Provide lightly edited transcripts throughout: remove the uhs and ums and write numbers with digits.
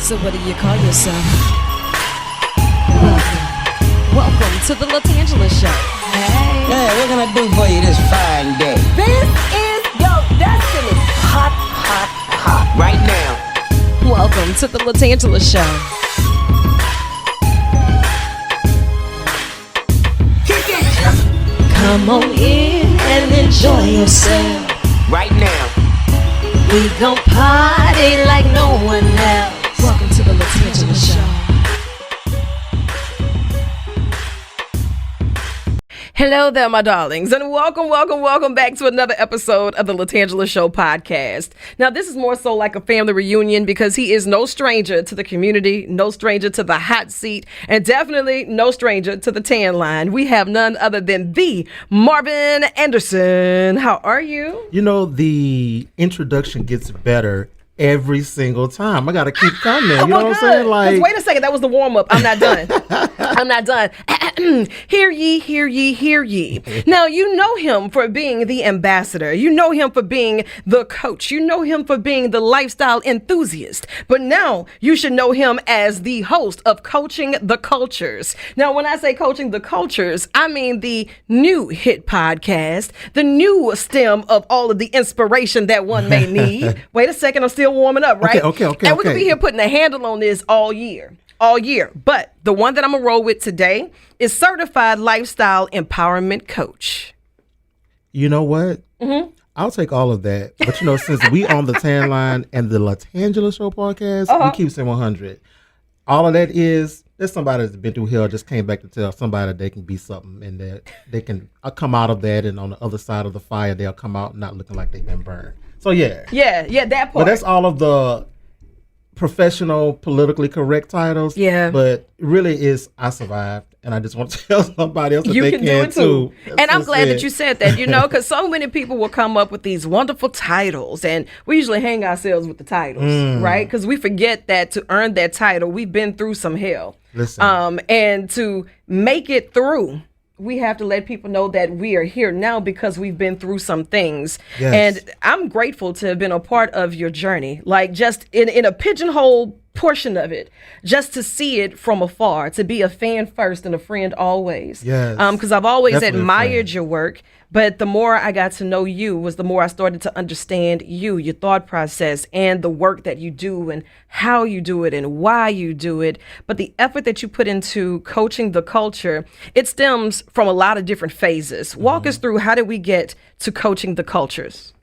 So what do you call yourself? Welcome to the LaTangela Show. Hey. Hey, what can I do for you this fine day? This is your destiny. Hot, hot, hot. Right now. Welcome to the LaTangela Show. Come on in and enjoy yourself. Right now. We gon' party like no one else. Welcome to the LaTangela Show. Hello there, my darlings, and welcome back to another episode of the LaTangela Show podcast. Now, this is more so like a family reunion because he is no stranger to the community, no stranger to the hot seat, and definitely no stranger to the tan line. We have none other than the Marvin Anderson. How are you? You know, the introduction gets better every single time. I gotta keep coming. You know what I'm saying? Like, wait a second, that was the warm up. I'm not done. I'm not done. Hear ye, hear ye, hear ye. Now, you know him for being the ambassador. You know him for being the coach. You know him for being the lifestyle enthusiast. But now you should know him as the host of Coaching the Cultures. Now, when I say Coaching the Cultures, I mean the new hit podcast, the new stem of all of the inspiration that one may need. Wait a second, I'm still warming up, right? Okay. And we're going to be here putting a handle on this all year. But the one that I'm going to roll with today is Certified Lifestyle Empowerment Coach. you know what? Mm-hmm. I'll take all of that. But, you know, since we on the tan line and the LaTangela Show podcast, we keep saying 100. All of that is, there's somebody that's been through hell, just came back to tell somebody that they can be something and that they can come out of that, and on the other side of the fire, they'll come out not looking like they've been burned. So, yeah, that part. But that's all of the professional, politically correct titles. Yeah. But it really is, I survived. And I just want to tell somebody else that you they can do it too. That's and I'm glad it. that you said that, you know, because so many people will come up with these wonderful titles, and we usually hang ourselves with the titles, right? Because we forget that to earn that title, we've been through some hell. Listen. And to make it through, we have to let people know that we are here now because we've been through some things. Yes. And I'm grateful to have been a part of your journey, like just in a pigeonhole portion of it, just to see it from afar, to be a fan first and a friend always. Yes. Because I've always Definitely admired your work, but the more I got to know you was the more I started to understand you, your thought process, and the work that you do and how you do it and why you do it. But the effort that you put into coaching the culture, it stems from a lot of different phases. Walk us through, how did we get to coaching the cultures?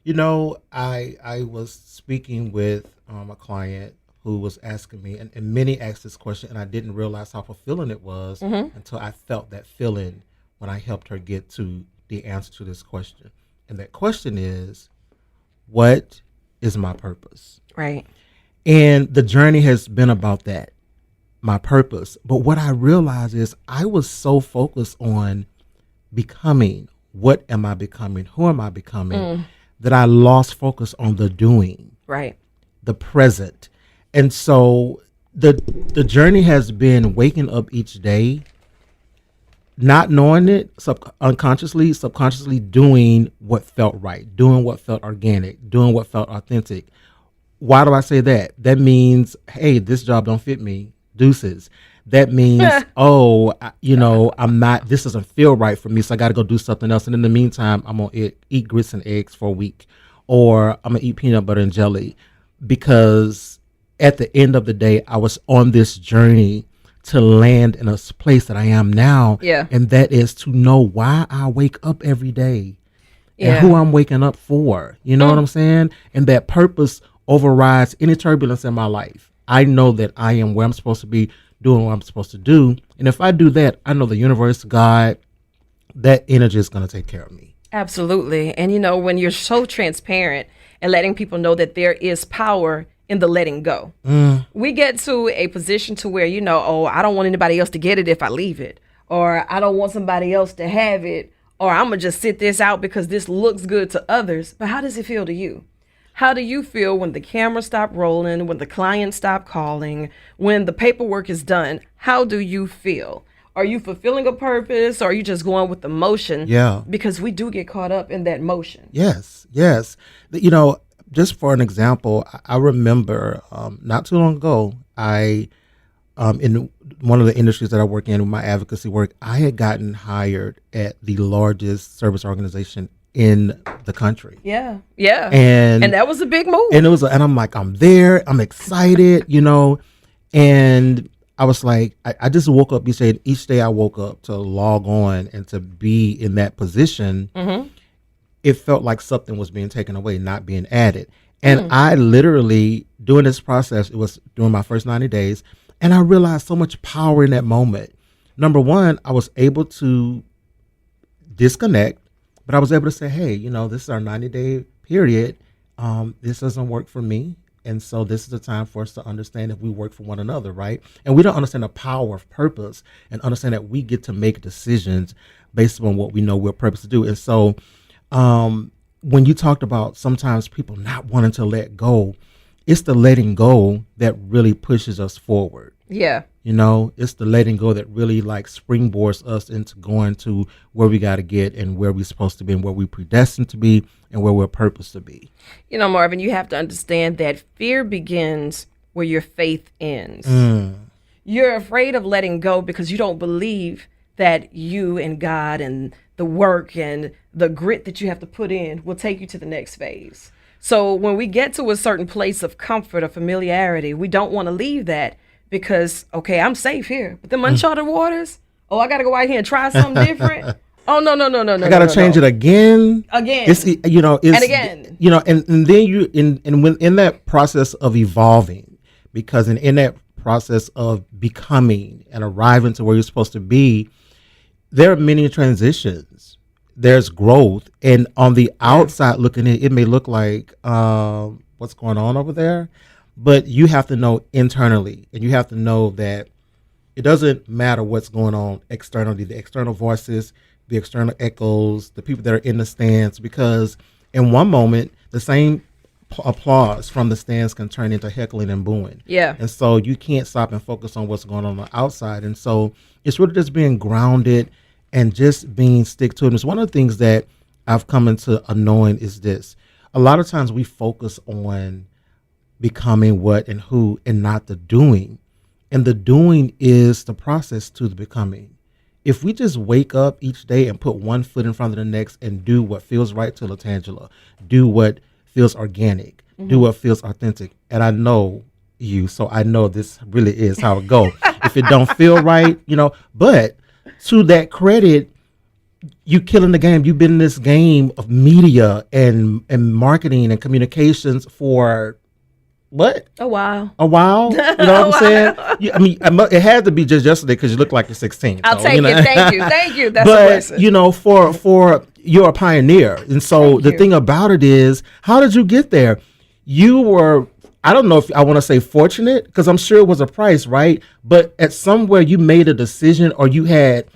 You know, I was speaking with a client who was asking me, and many asked this question, and I didn't realize how fulfilling it was until I felt that feeling when I helped her get to the answer to this question. And that question is, what is my purpose? Right. And the journey has been about that, my purpose. But what I realized is I was so focused on becoming, what am I becoming, who am I becoming, that I lost focus on the doing, Right. the present. And so the journey has been waking up each day, not knowing it, subconsciously doing what felt right, doing what felt organic, doing what felt authentic. Why do I say that? That means, hey, this job don't fit me, deuces. That means, I'm not, this doesn't feel right for me, so I got to go do something else. And in the meantime, I'm going to eat grits and eggs for a week, or I'm going to eat peanut butter and jelly, because at the end of the day, I was on this journey to land in a place that I am now. Yeah. And that is to know why I wake up every day and who I'm waking up for. You know what I'm saying? And that purpose overrides any turbulence in my life. I know that I am where I'm supposed to be, doing what I'm supposed to do. And if I do that, I know the universe, God, that energy is going to take care of me. Absolutely. And, you know, when you're so transparent and letting people know that there is power in the letting go, we get to a position to where, I don't want anybody else to get it if I leave it, or I don't want somebody else to have it, or I'm going to just sit this out because this looks good to others. But how does it feel to you? How do you feel when the camera stopped rolling, when the client stopped calling, when the paperwork is done? How do you feel? Are you fulfilling a purpose, or are you just going with the motion? Yeah. Because we do get caught up in that motion. Yes. You know, just for an example, I remember not too long ago, in one of the industries that I work in, with my advocacy work, I had gotten hired at the largest service organization in the country. Yeah. And that was a big move. and and I'm like, I'm there, I'm excited, and I was like, I just woke up. You said each day I woke up to log on and to be in that position. Mm-hmm. It felt like something was being taken away, not being added. And I literally, during this process, it was during my first 90 days, and I realized so much power in that moment. Number one, I was able to disconnect, but I was able to say, hey, this is our 90-day period. This doesn't work for me. And so this is the time for us to understand if we work for one another, right? And we don't understand the power of purpose and understand that we get to make decisions based on what we know we're purpose to do. And so when you talked about sometimes people not wanting to let go, it's the letting go that really pushes us forward. Yeah. It's the letting go that really like springboards us into going to where we got to get and where we're supposed to be and where we're predestined to be and where we're purposed to be. Marvin, you have to understand that fear begins where your faith ends. You're afraid of letting go because you don't believe that you and God and the work and the grit that you have to put in will take you to the next phase. So when we get to a certain place of comfort or familiarity, we don't want to leave that because, okay, I'm safe here. But them uncharted waters, I got to go out here and try something different. Oh, no. I got to change it again. It's and again. And then you, in that process of evolving, because in that process of becoming and arriving to where you're supposed to be, there are many transitions. There's growth. And on the outside looking in, it may look like what's going on over there. But you have to know internally, and you have to know that it doesn't matter what's going on externally, the external voices, the external echoes, the people that are in the stands, because in one moment, the same applause from the stands can turn into heckling and booing. Yeah. And so you can't stop and focus on what's going on the outside. And so it's really just being grounded and just being stick to it. And it's one of the things that I've come into knowing is this. A lot of times we focus on becoming what and who and not the doing. And the doing is the process to the becoming. If we just wake up each day and put one foot in front of the next and do what feels right to LaTangela, do what feels organic, do what feels authentic. And I know you, so I know this really is how it goes. If it don't feel right, but to that credit, you killing the game. You've been in this game of media and marketing and communications for what? A while. You know what I'm saying? It had to be just yesterday because you look like you're 16. I'll take it. Thank you. That's but, a blessing. for you're a pioneer. And so the thing about it is, how did you get there? You were, I don't know if I want to say fortunate, because I'm sure it was a price, right? But at somewhere you made a decision, or you had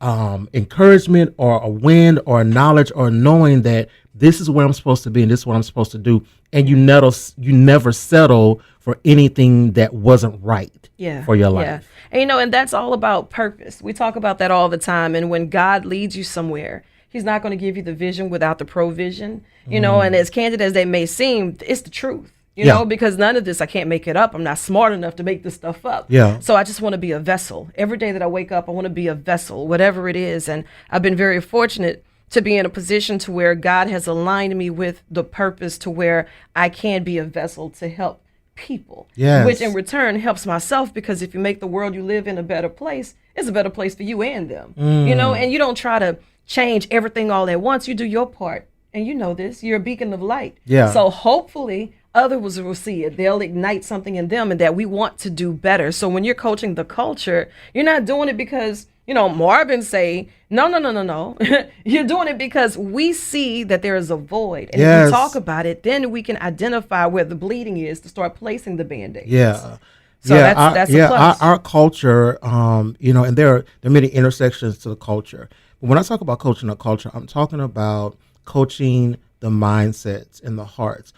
encouragement or a win or a knowledge or knowing that this is where I'm supposed to be and this is what I'm supposed to do. And you never settle for anything that wasn't right for your life. Yeah. And that's all about purpose. We talk about that all the time. And when God leads you somewhere, he's not going to give you the vision without the provision, and as candid as they may seem, it's the truth. Because none of this, I can't make it up. I'm not smart enough to make this stuff up. Yeah. So I just want to be a vessel. Every day that I wake up, I want to be a vessel, whatever it is. And I've been very fortunate to be in a position to where God has aligned me with the purpose to where I can be a vessel to help people. Yes. Which in return helps myself, because if you make the world you live in a better place, it's a better place for you and them. And you don't try to change everything all at once. You do your part. And you know this, you're a beacon of light. Yeah. So hopefully others will see it. They'll ignite something in them, and that we want to do better. So when you're coaching the culture, you're not doing it because, Marvin say, no. You're doing it because we see that there is a void. And if we talk about it, then we can identify where the bleeding is to start placing the Band-Aids. Yeah. So that's a plus. Our culture, and there are many intersections to the culture. But when I talk about coaching a culture, I'm talking about coaching the mindsets and the hearts.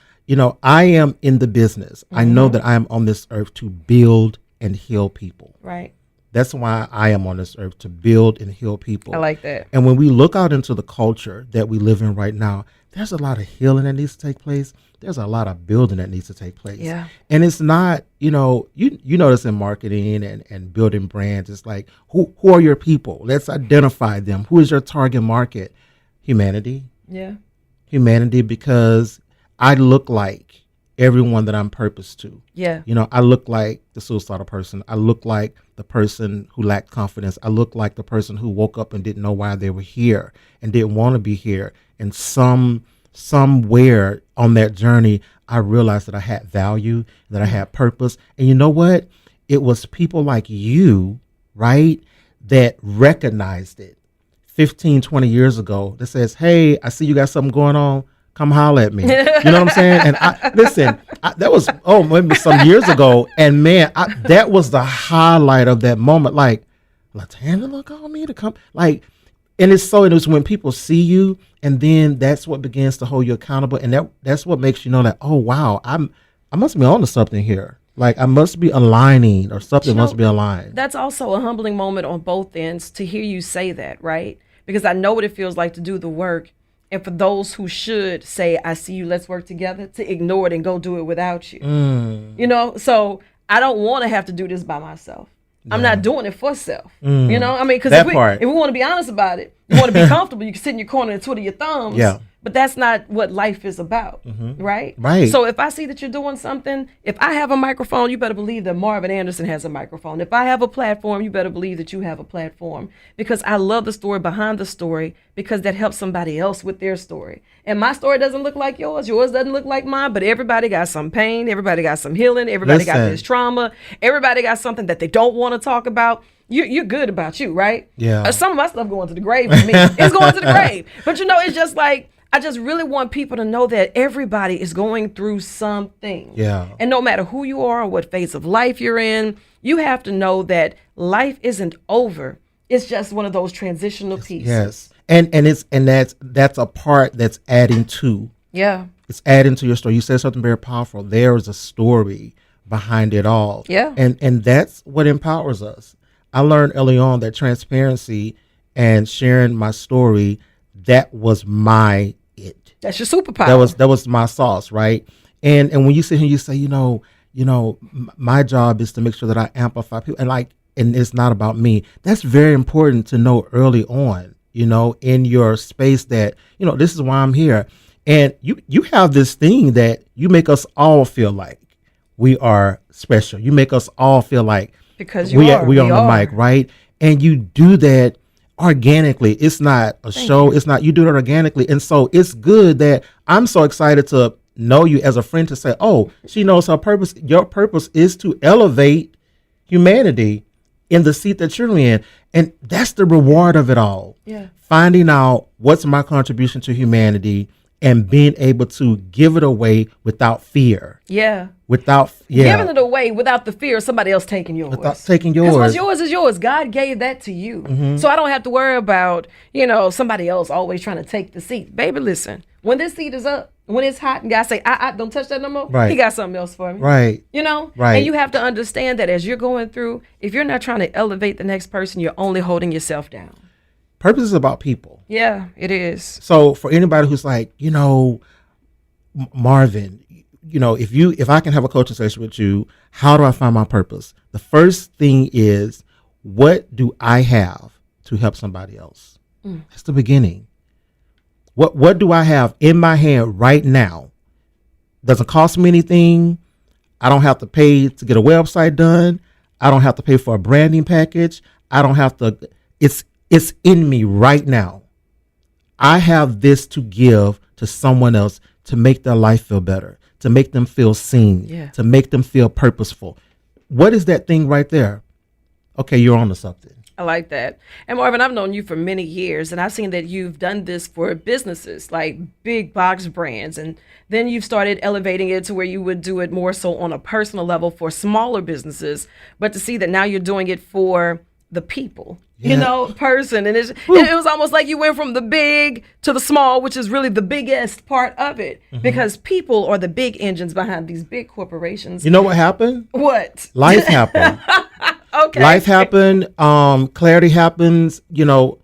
I am in the business. I know that I am on this earth to build and heal people. Right. That's why I am on this earth, to build and heal people. I like that. And when we look out into the culture that we live in right now, there's a lot of healing that needs to take place. there's a lot of building that needs to take place. Yeah. And it's not, you know this in marketing and building brands. It's like, who are your people? Let's identify them. Who is your target market? Humanity. Yeah. Humanity, because I look like everyone that I'm purposed to. Yeah. You know, I look like the suicidal person. I look like the person who lacked confidence. I look like the person who woke up and didn't know why they were here and didn't want to be here. And somewhere on that journey, I realized that I had value, that I had purpose. And you know what? It was people like you, right, that recognized it 15, 20 years ago that says, hey, I see you got something going on. Come holler at me. You know what I'm saying? And that was, maybe some years ago. And man, that was the highlight of that moment. Like, LaTangela called me to come. Like, and it was when people see you, and then that's what begins to hold you accountable. And that's what makes you know that, oh, wow, I must be on to something here. Like, I must be aligning, or something must be aligned. That's also a humbling moment on both ends to hear you say that, right? Because I know what it feels like to do the work. And for those who should say, I see you, let's work together, to ignore it and go do it without you. You know, so I don't want to have to do this by myself. Yeah. I'm not doing it for self. You know, I mean, because if we want to be honest about it, you want to be comfortable, you can sit in your corner and twiddle your thumbs. Yeah. But that's not what life is about, right? Right. So if I see that you're doing something, if I have a microphone, you better believe that Marvin Anderson has a microphone. If I have a platform, you better believe that you have a platform. Because I love the story behind the story, because that helps somebody else with their story. And my story doesn't look like yours. Yours doesn't look like mine. But everybody got some pain. Everybody got some healing. Everybody got this trauma. Everybody got something that they don't want to talk about. You're good about you, right? Yeah. Some of my stuff going to the grave for me. It's going to the grave. But you know, it's just like, I just really want people to know that everybody is going through something. Yeah. And no matter who you are or what phase of life you're in, you have to know that life isn't over. It's just one of those transitional pieces. Yes. And that's a part that's adding to. Yeah. It's adding to your story. You said something very powerful. There is a story behind it all. Yeah. And that's what empowers us. I learned early on that transparency and sharing my story, that was my it. That's your superpower. That was my sauce, right? And when you sit here, you say, you know, my job is to make sure that I amplify people, and it's not about me. That's very important to know early on, you know, in your space, that, you know, this is why I'm here. And you have this thing that you make us all feel like we are special. You make us all feel like because we are on the mic, right? And you do that organically. It's not a show. It's not, you do it organically. And so it's good that I'm so excited to know you as a friend, to say, oh, she knows her purpose. Your purpose is to elevate humanity in the seat that you're in. And that's the reward of it all. Yeah. Finding out what's my contribution to humanity and being able to give it away without fear. Yeah. Giving it away without the fear of somebody else taking yours. Without taking yours. Because what's yours is yours. God gave that to you. Mm-hmm. So I don't have to worry about, you know, somebody else always trying to take the seat. Baby, listen, when this seat is up, when it's hot and God say, I don't touch that no more, right, He got something else for me. Right. You know? Right. And you have to understand that as you're going through, if you're not trying to elevate the next person, you're only holding yourself down. Purpose is about people. Yeah, it is. So for anybody who's like, you know, Marvin, you know, if I can have a coaching session with you, how do I find my purpose? The first thing is, what do I have to help somebody else? That's the beginning. What do I have in my hand right now? Doesn't cost me anything. I don't have to pay to get a website done. I don't have to pay for a branding package. I don't have to. It's in me right now. I have this to give to someone else to make their life feel better, to make them feel seen, to make them feel purposeful. What is that thing right there? Okay, you're on to something. I like that. And Marvin, I've known you for many years, and I've seen that you've done this for businesses, like big box brands. And then you've started elevating it to where you would do it more so on a personal level for smaller businesses. But to see that now you're doing it for the people, you know, person. And it was almost like you went from the big to the small, which is really the biggest part of it, because people are the big engines behind these big corporations. You know what happened? What? Life happened. Okay. Life happened. Clarity happens. You know,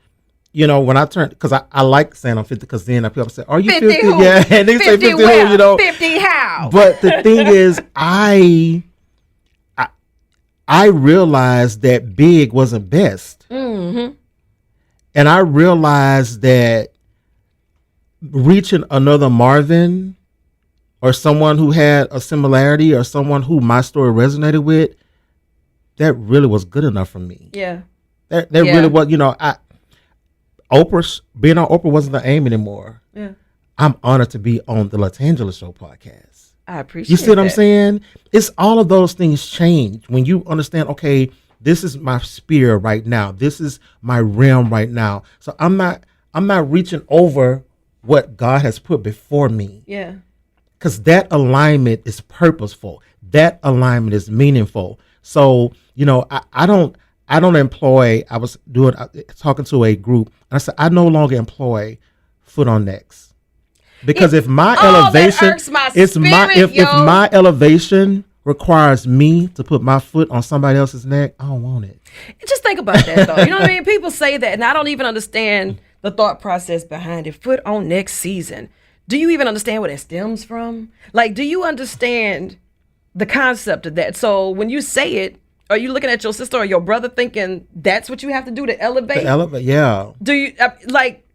when I turn, because I like saying I'm 50, because then people say, "Are you 50 50?" who? Yeah, and they say 50 where? who, 50 how? But the thing is, I realized that big wasn't best, Mm-hmm. and I realized that reaching another Marvin or someone who had a similarity or someone who my story resonated with, that really was good enough for me. Yeah. That really was, being on Oprah wasn't the aim anymore. Yeah. I'm honored to be on the LaTangela Show podcast. I appreciate You see what I'm that. saying? It's all of those things change when you understand, okay, this is my sphere right now. This is my realm right now. So I'm not reaching over what God has put before me. Yeah. Because that alignment is purposeful. That alignment is meaningful. So, I don't employ, I was talking to a group, and I said, I no longer employ foot on necks. Because if my elevation, that irks my if spirit, my elevation requires me to put my foot on somebody else's neck, I don't want it. Just think about that, though. You know what I mean? People say that, and I don't even understand the thought process behind it. Foot on next season. Do you even understand where that stems from? Like, do you understand the concept of that? So when you say it, are you looking at your sister or your brother thinking that's what you have to do to elevate? Yeah. Do you,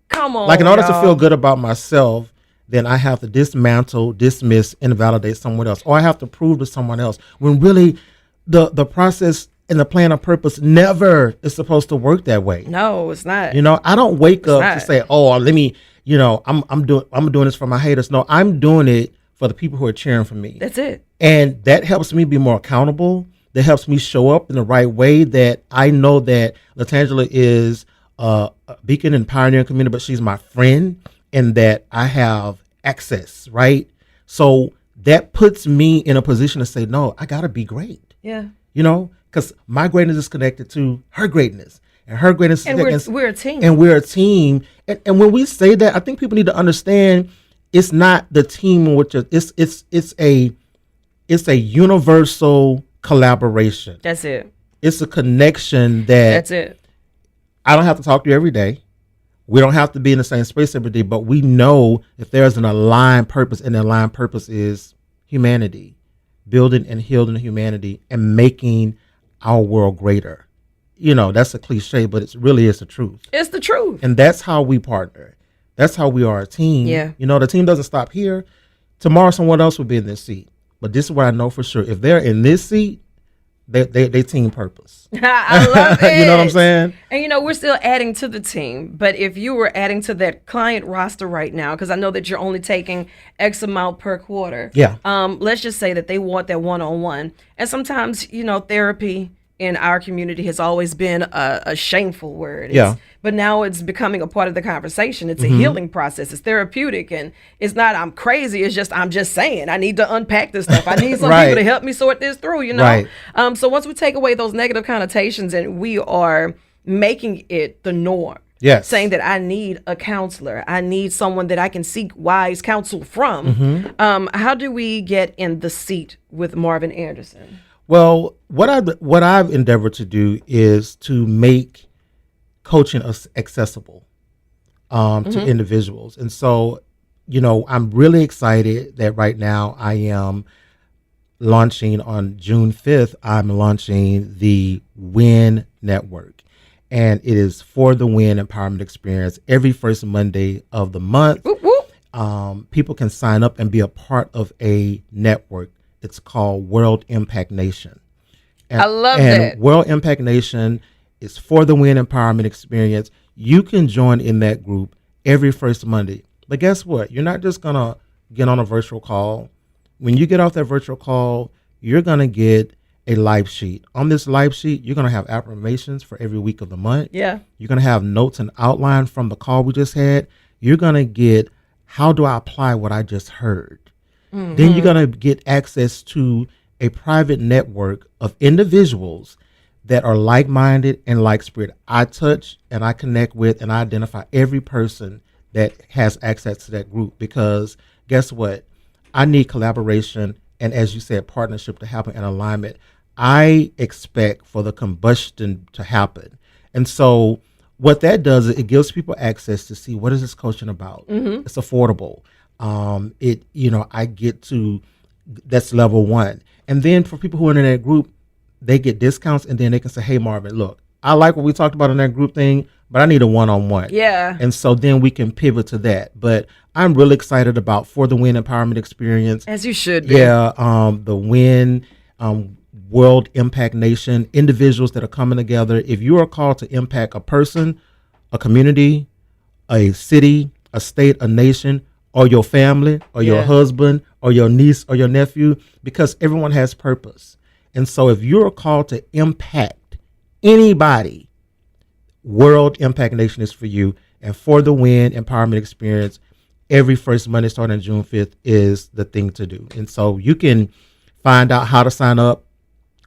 come on. Like, in order to y'all. feel good about myself, then I have to dismantle, dismiss, invalidate someone else, or I have to prove to someone else, when really the process and the plan of purpose never is supposed to work that way. No, it's not. I don't wake up not. to say, "Oh, let me," I'm doing this for my haters. No, I'm doing it for the people who are cheering for me. That's it. And that helps me be more accountable. That helps me show up in the right way, that I know that LaTangela is a beacon and pioneering community, but she's my friend, and that I have access, right? So that puts me in a position to say, no, I got to be great. Yeah. Because my greatness is connected to her greatness, and her greatness And is we're a team. And we're a team. And when we say that, I think people need to understand it's not the team, which it's a universal collaboration. That's it. It's a connection that's it. I don't have to talk to you every day. We don't have to be in the same space every day, but we know if there's an aligned purpose, and the aligned purpose is humanity, building and healing humanity and making our world greater. That's a cliche, but it really is the truth. It's the truth. And that's how we partner. That's how we are a team. Yeah. The team doesn't stop here. Tomorrow, someone else will be in this seat. But this is what I know for sure. If they're in this seat, they team purpose. I love it. You know what I'm saying? And we're still adding to the team. But if you were adding to that client roster right now, because I know that you're only taking X amount per quarter. Yeah. Let's just say that they want that one-on-one. And sometimes, therapy in our community has always been a shameful word. But now it's becoming a part of the conversation. It's a healing process. It's therapeutic, and it's not I'm crazy. It's just I'm just saying I need to unpack this stuff. I need some people to help me sort this through. Right. So once we take away those negative connotations and we are making it the norm. Yes. Saying that I need a counselor. I need someone that I can seek wise counsel from. How do we get in the seat with Marvin Anderson? Well, what I've endeavored to do is to make coaching accessible to individuals. And so, I'm really excited that right now I am launching on June 5th, I'm launching the WIN Network. And it is for the WIN Empowerment Experience every first Monday of the month. Whoop, whoop. People can sign up and be a part of a network. It's called World Impact Nation. I love that. World Impact Nation is for the WIN Empowerment Experience. You can join in that group every first Monday. But guess what? You're not just going to get on a virtual call. When you get off that virtual call, you're going to get a life sheet. On this life sheet, you're going to have affirmations for every week of the month. Yeah. You're going to have notes and outline from the call we just had. You're going to get, how do I apply what I just heard? Then you're going to get access to a private network of individuals that are like-minded and like-spirit. I touch and I connect with and I identify every person that has access to that group, because guess what? I need collaboration and, as you said, partnership to happen and alignment. I expect for the combustion to happen. And so what that does is it gives people access to see what is this coaching about. It's affordable. I get to, that's level one. And then for people who are in that group, they get discounts, and then they can say, hey, Marvin, look, I like what we talked about in that group thing, but I need a one-on-one. Yeah. And so then we can pivot to that. But I'm really excited about For the Win Empowerment Experience. As you should be. Yeah. The Win, World Impact Nation, individuals that are coming together. If you are called to impact a person, a community, a city, a state, a nation, or your family, or your husband, or your niece, or your nephew, because everyone has purpose. And so if you're called to impact anybody, World Impact Nation is for you. And For the Win Empowerment Experience, every first Monday starting June 5th is the thing to do. And so you can find out how to sign up,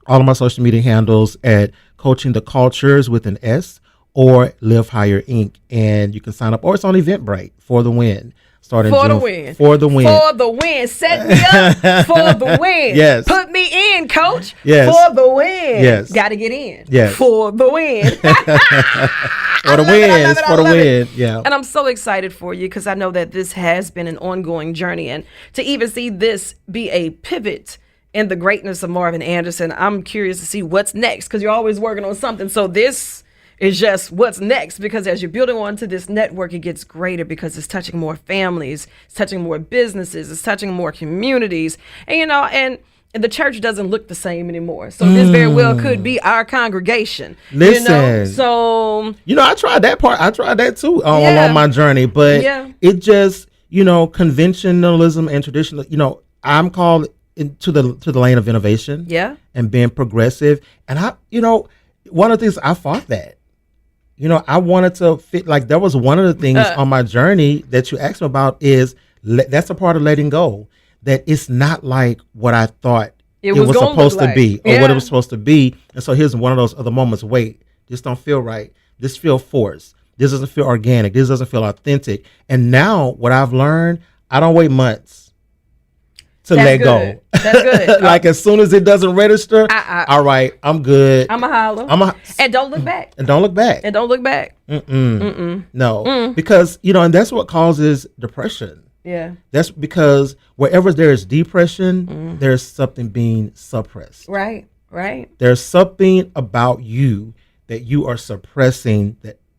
all of my social media handles at Coaching the Cultures with an S, or Live Higher Inc. And you can sign up, or it's on Eventbrite, For the Win. Starting For June, the win. For the win. For the win. Set me up for the win. Yes. Put me in, coach. Yes. For the win. Yes. Got to get in. Yes. For the win. For the win. It's for the win. Yeah. And I'm so excited for you because I know that this has been an ongoing journey. And to even see this be a pivot in the greatness of Marvin Anderson, I'm curious to see what's next because you're always working on something. So this is just what's next, because as you're building onto this network, it gets greater because it's touching more families, it's touching more businesses, it's touching more communities. And, and the church doesn't look the same anymore. So this very well could be our congregation. Listen. So, I tried that part. I tried that too along my journey, but it just, conventionalism and traditional, I'm called into the lane of innovation and being progressive. And one of the things I fought that. I wanted to fit, like, that was one of the things on my journey that you asked me about is that's a part of letting go, that it's not like what I thought it was supposed to be or what it was supposed to be. And so here's one of those other moments. Wait, this don't feel right. This feel forced. This doesn't feel organic. This doesn't feel authentic. And now what I've learned, I don't wait months to let go. That's good. Like as soon as it doesn't register, all right, I'm good. I'm a holler. And don't look back. And don't look back. And don't look back. No, because, and that's what causes depression. Yeah. That's because wherever there is depression, there's something being suppressed. Right. There's something about you that you are suppressing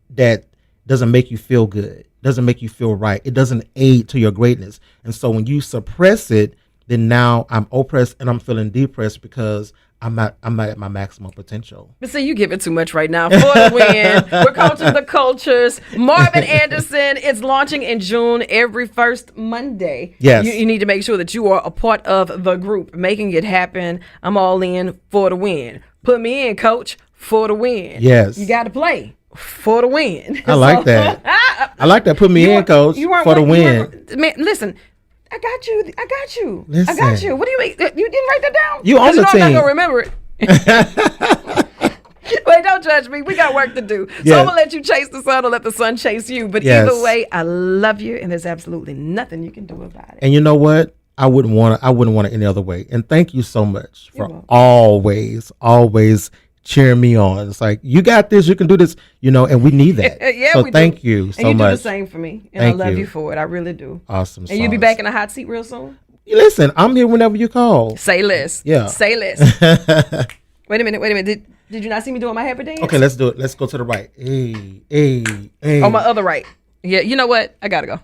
that doesn't make you feel good, doesn't make you feel right. It doesn't aid to your greatness. And so when you suppress it, then now I'm oppressed and I'm feeling depressed because I'm not at my maximum potential. But see, you give it too much right now. For the win. We're coaching the cultures. Marvin Anderson is launching in June every first Monday. Yes. You need to make sure that you are a part of the group, making it happen. I'm all in for the win. Put me in, coach, for the win. Yes. You got to play for the win. I like that. I like that. Put me in, coach, for the win. Man, listen. I got you. Listen. I got you. What do you mean? You didn't write that down? You on the team. I'm not going to remember it. Wait, don't judge me. We got work to do. So I'm going to let you chase the sun or let the sun chase you. But either way, I love you, and there's absolutely nothing you can do about it. And you know what? I wouldn't want it any other way. And thank you so much for always cheering me on. It's like, you got this, you can do this, and we need that. So thank you so much. And you do the same for me. And I love you for it. I really do. Awesome. And you'll be back in the hot seat real soon? Listen, I'm here whenever you call. Say less. Yeah. Say less. Wait a minute. Did you not see me doing my happy dance? Okay, let's do it. Let's go to the right. Hey. On my other right. Yeah, you know what? I gotta go.